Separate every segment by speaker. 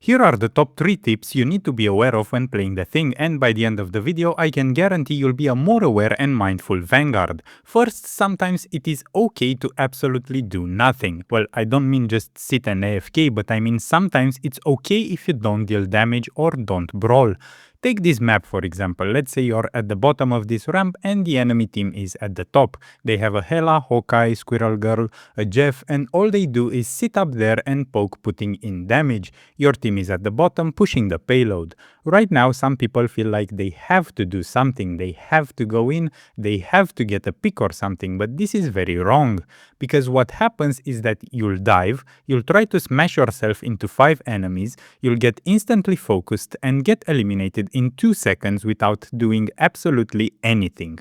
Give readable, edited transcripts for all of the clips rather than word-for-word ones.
Speaker 1: Here are the top 3 tips you need to be aware of when playing the thing, and by the end of the video I can guarantee you'll be a more aware and mindful Vanguard. First, sometimes it is okay to absolutely do nothing. Well, I don't mean just sit and AFK, but I mean sometimes it's okay if you don't deal damage or don't brawl. Take this map for example. Let's say you're at the bottom of this ramp and the enemy team is at the top. They have a Hela, Hawkeye, Squirrel Girl, a Jeff, and all they do is sit up there and poke, putting in damage. Your team is at the bottom pushing the payload. Right now some people feel like they have to do something, they have to go in, they have to get a pick or something, but this is very wrong. Because what happens is that you'll dive, you'll try to smash yourself into 5 enemies, you'll get instantly focused and get eliminated in 2 seconds without doing absolutely anything.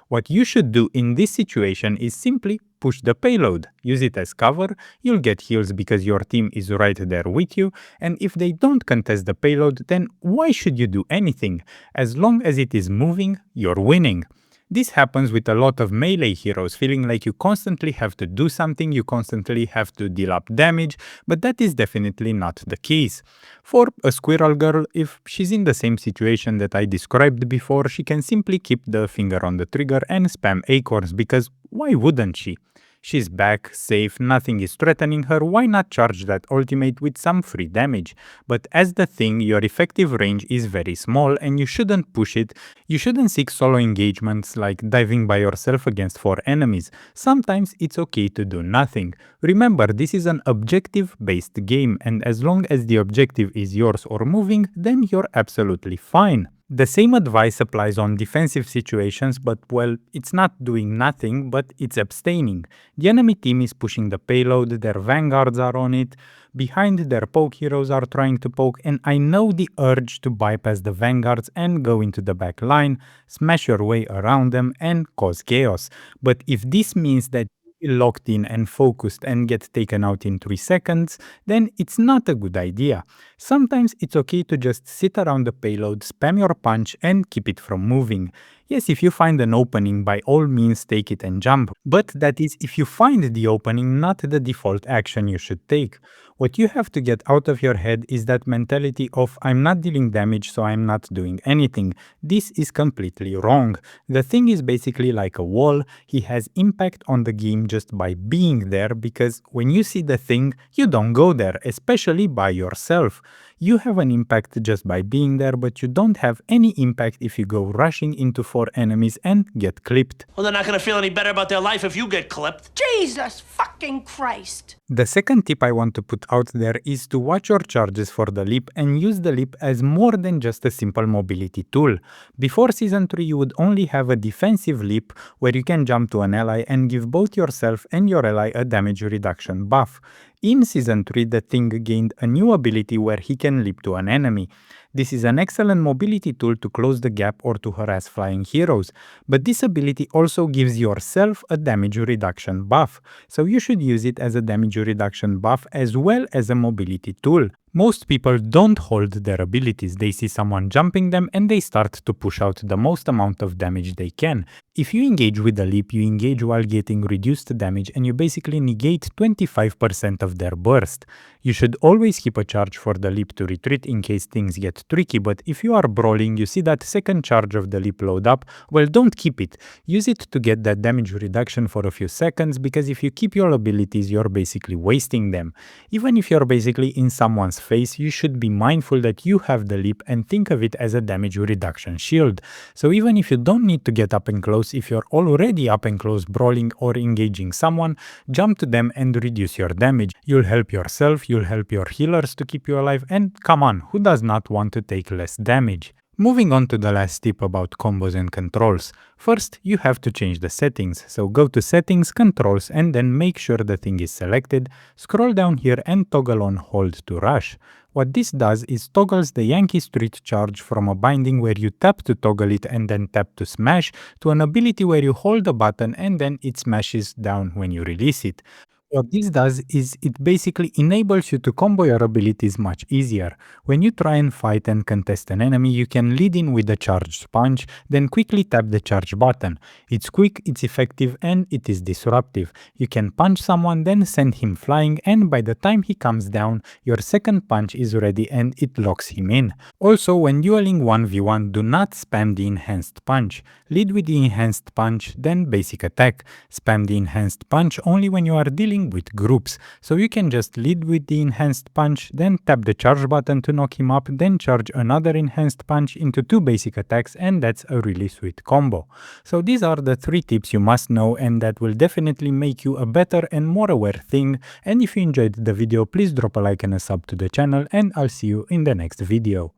Speaker 1: What you should do in this situation is simply push the payload, use it as cover, you'll get heals because your team is right there with you, and if they don't contest the payload, then why should you do anything? As long as it is moving, you're winning. This happens with a lot of melee heroes, feeling like you constantly have to do something, you constantly have to deal up damage, but that is definitely not the case. For a Squirrel Girl, if she's in the same situation that I described before, she can simply keep the finger on the trigger and spam acorns, because why wouldn't she? She's back, safe, nothing is threatening her, why not charge that ultimate with some free damage? But as the thing, your effective range is very small and you shouldn't push it. You shouldn't seek solo engagements like diving by yourself against 4 enemies. Sometimes it's okay to do nothing. Remember, this is an objective-based game, and as long as the objective is yours or moving, then you're absolutely fine. The same advice applies on defensive situations, but well, it's not doing nothing, but it's abstaining. The enemy team is pushing the payload, their Vanguards are on it, behind their poke heroes are trying to poke, and I know the urge to bypass the Vanguards and go into the back line, smash your way around them and cause chaos. But if this means that locked in and focused and get taken out in 3 seconds, then it's not a good idea. Sometimes it's okay to just sit around the payload, spam your punch and keep it from moving. Yes, if you find an opening, by all means take it and jump, but that is if you find the opening, not the default action you should take. What you have to get out of your head is that mentality of I'm not dealing damage so I'm not doing anything. This is completely wrong. The thing is basically like a wall. He has impact on the game just by being there, because when you see the thing, you don't go there, especially by yourself. You have an impact just by being there, but you don't have any impact if you go rushing into 4 enemies and get clipped.
Speaker 2: Well, they're not gonna feel any better about their life if you get clipped.
Speaker 3: Jesus fucking Christ!
Speaker 1: The second tip I want to put out there is to watch your charges for the leap and use the leap as more than just a simple mobility tool. Before Season 3 you would only have a defensive leap where you can jump to an ally and give both yourself and your ally a damage reduction buff. In Season 3 the thing gained a new ability where he can leap to an enemy. This is an excellent mobility tool to close the gap or to harass flying heroes, but this ability also gives yourself a damage reduction buff, so you should use it as a damage reduction buff as well as a mobility tool. Most people don't hold their abilities, they see someone jumping them and they start to push out the most amount of damage they can. If you engage with the leap, you engage while getting reduced damage and you basically negate 25% of their burst. You should always keep a charge for the leap to retreat in case things get tricky, but if you are brawling, you see that second charge of the leap load up, well, don't keep it. Use it to get that damage reduction for a few seconds, because if you keep your abilities, you're basically wasting them. Even if you're basically in someone's face, you should be mindful that you have the leap and think of it as a damage reduction shield. So even if you don't need to get up and close, if you're already up and close brawling or engaging someone, jump to them and reduce your damage. You'll help yourself, you'll help your healers to keep you alive, and come on, who does not want to take less damage? Moving on to the last tip about combos and controls. First, you have to change the settings, so go to Settings, Controls, and then make sure the thing is selected, scroll down here and toggle on Hold to Rush. What this does is toggles the Yankee Street charge from a binding where you tap to toggle it and then tap to smash, to an ability where you hold the button and then it smashes down when you release it. What this does is it basically enables you to combo your abilities much easier. When you try and fight and contest an enemy, you can lead in with a charged punch, then quickly tap the charge button. It's quick, it's effective, and it is disruptive. You can punch someone, then send him flying, and by the time he comes down, your second punch is ready and it locks him in. Also, when dueling 1v1, do not spam the enhanced punch. Lead with the enhanced punch, then basic attack. Spam the enhanced punch only when you are dealing with groups. So you can just lead with the enhanced punch, then tap the charge button to knock him up, then charge another enhanced punch into 2 basic attacks, and that's a really sweet combo. So these are the 3 tips you must know, and that will definitely make you a better and more aware thing. And if you enjoyed the video, please drop a like and a sub to the channel, and I'll see you in the next video.